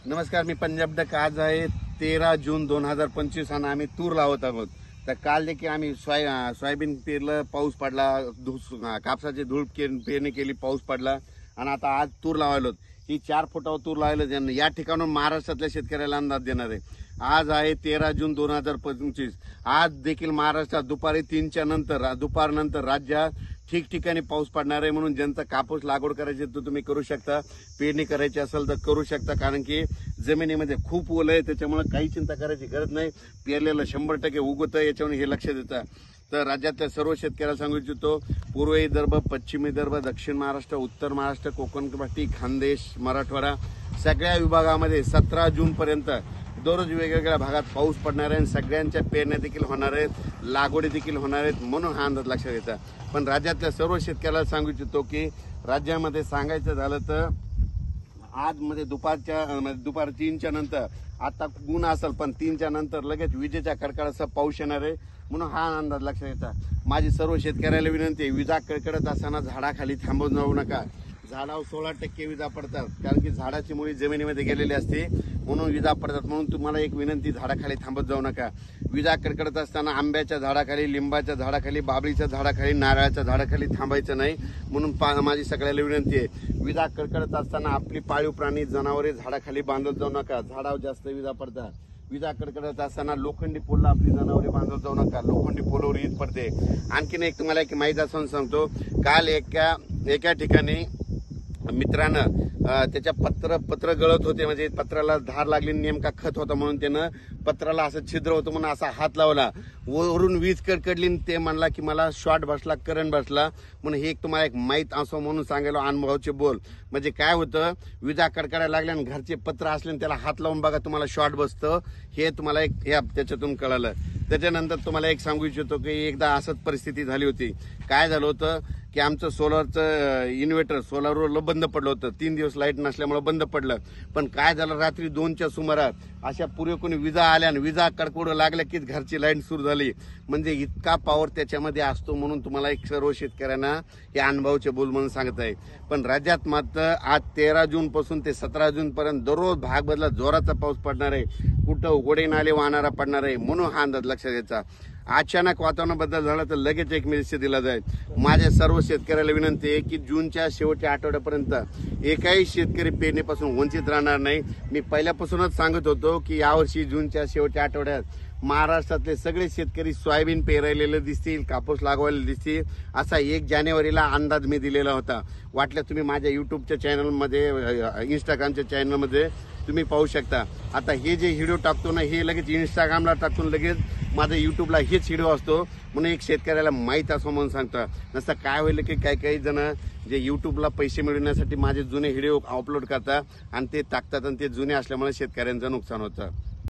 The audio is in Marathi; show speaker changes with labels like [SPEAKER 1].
[SPEAKER 1] नमस्कार, मी पंजाब डक. आज आहे 13 जून 2025 आणि आम्ही तूर लावत आहोत. तर काल देखील आम्ही सोयाबीन पेरलं, पाऊस पडला, कापसाची धूळ पेरणी केली, पाऊस पडला आणि आता आज तूर लावायलो. ही 4 फुटावर तूर लावायला या ठिकाणून महाराष्ट्रातल्या शेतकऱ्याला अंदाज देणार आहे. आज आहे 13 जून 2025. आज देखील महाराष्ट्रात दुपारी 3च्या नंतर दुपारनंतर राज्यात ठिकठिकाणी पाऊस पडणार आहे. म्हणून ज्यांचा कापूस लागवड करायची तर तुम्ही करू शकता, पेरणी करायची असेल तर करू शकता, कारण की जमिनीमध्ये खूप ओल आहे. त्याच्यामुळे काही चिंता करायची गरज नाही. पेरलेलं 100% उगवतं, याच्यावर हे लक्ष देतं. तर राज्यातल्या सर्व शेतकऱ्याला सांगू इच्छितो, पूर्व विदर्भ, पश्चिम विदर्भ, दक्षिण महाराष्ट्र, उत्तर महाराष्ट्र, कोकणपट्टी, खानदेश, मराठवाडा सगळ्या विभागामध्ये 17 जून पर्यंत दररोज वेगवेगळ्या भागात पाऊस पडणार आहे आणि सगळ्यांच्या पेरण्या देखील होणार आहेत, लागवडी देखील होणार आहेत. म्हणून हा अंदाज लक्षात घ्यायचा. पण राज्यातल्या सर्व शेतकऱ्याला सांगू इच्छितो की राज्यामध्ये सांगायचं झालं तर आज मध्ये दुपार 3च्या नंतर आता ऊन असेल, पण 3च्या नंतर लगेच विजेच्या कडकडासह पाऊस येणार आहे. म्हणून हा अंदाज लक्षात घ्यायचा. माझी सर्व शेतकऱ्याला विनंती आहे, विजा कडकडत असताना झाडाखाली थांबून जाऊ नका. झाडावर 16% विजा पडतात, कारण की झाडाची मुळी जमिनीमध्ये गेलेली असते, म्हणून विजा पडतात. म्हणून तुम्हाला एक विनंती, झाडाखाली थांबत जाऊ नका. विजा कडकडत असताना आंब्याच्या झाडाखाली, लिंबाच्या झाडाखाली, बाबळीच्या झाडाखाली, नारळाच्या झाडाखाली थांबायचं नाही. म्हणून माझी सगळ्याला विनंती आहे, विजा कडकडत असताना आपली पाळीव प्राणी, जनावरे झाडाखाली बांधत जाऊ नका. झाडावर जास्त विजा पडतात. विजा कडकडत असताना लोखंडी पोलला आपली जनावरे बांधत जाऊ नका. लोखंडी पोलवर वीज पडते. आणखीन एक तुम्हाला एक माहिती असून सांगतो, काल एका ठिकाणी मित्रानं त्याच्या पत्र गळत होते, म्हणजे पत्राला धार लागली, नेमका खत होता म्हणून त्यानं पत्राला असं छिद्र होतं म्हणून असा हात लावला, वरून वीज कडकडली. ते म्हणला की मला शॉर्ट बसला, करंट बसला. म्हणून हे तुम्हाला एक माहीत असो म्हणून सांगायला, अनुभवाचे बोल. म्हणजे काय होतं, विजा कडकडायला लागल्या आणि घरचे पत्र असले त्याला हात लावून बघा, तुम्हाला शॉर्ट बसतं. हे तुम्हाला एक त्याच्यातून कळालं. त्याच्यानंतर तुम्हाला एक सांगू इच्छितो की एकदा असंच परिस्थिती झाली होती. काय झालं होतं की आमचं सोलरचं इन्व्हर्टर सोलरवर बंद पडलं होतं. 3 दिवस लाईट नसल्यामुळे बंद पडलं. पण काय झालं, रात्री 2च्या सुमारास अशा पूर्वेकडून विजा आल्या आणि विजा कडकडू लागल्या की घरची लाईट सुरू झाली. म्हणजे इतका पॉवर त्याच्यामध्ये असतो. म्हणून तुम्हाला एक सर्व शेतकऱ्यांना हे अनुभवाचे बोल म्हणून सांगत आहे. पण राज्यात मात्र आज 13 जून पासून ते 17 जून पर्यंत दररोज भाग बदला जोराचा पाऊस पडणार आहे. कुठं उघडे नाले वाहणारा पडणार आहे. म्हणून हा अंदाज लक्षात घ्यायचा. अचानक वातावरण बदल झाला तर लगेच एक मेसेज दिला जाईल. माझ्या सर्व शेतकऱ्याला विनंती आहे की जूनच्या शेवटच्या आठवड्यापर्यंत एकाही शेतकरी पेरणीपासून वंचित राहणार नाही. मी पहिल्यापासूनच सांगत होतो की यावर्षी जूनच्या शेवटच्या आठवड्यात महाराष्ट्रातले सगळे शेतकरी सोयाबीन पेरायलेले दिसतील, कापूस लागवायला दिसतील, असा 1 जानेवारीला अंदाज मी दिलेला होता. वाटलं तुम्ही माझ्या युट्यूबच्या चॅनलमध्ये, इंस्टाग्रामच्या चॅनलमध्ये तुम्ही पाहू शकता. आता हे जे व्हिडिओ टाकतो ना, हे लगेच इंस्टाग्रामला टाकून लगेच माझ्या युट्यूबला हेच व्हिडिओ असतो. म्हणून एक शेतकऱ्याला माहीत असो म्हणून सांगतो. नसता काय होईल की काही जण जे युट्यूबला पैसे मिळवण्यासाठी माझे जुने व्हिडिओ अपलोड करतात आणि ते टाकतात, आणि ते जुने असल्यामुळे शेतकऱ्यांचं नुकसान होतं.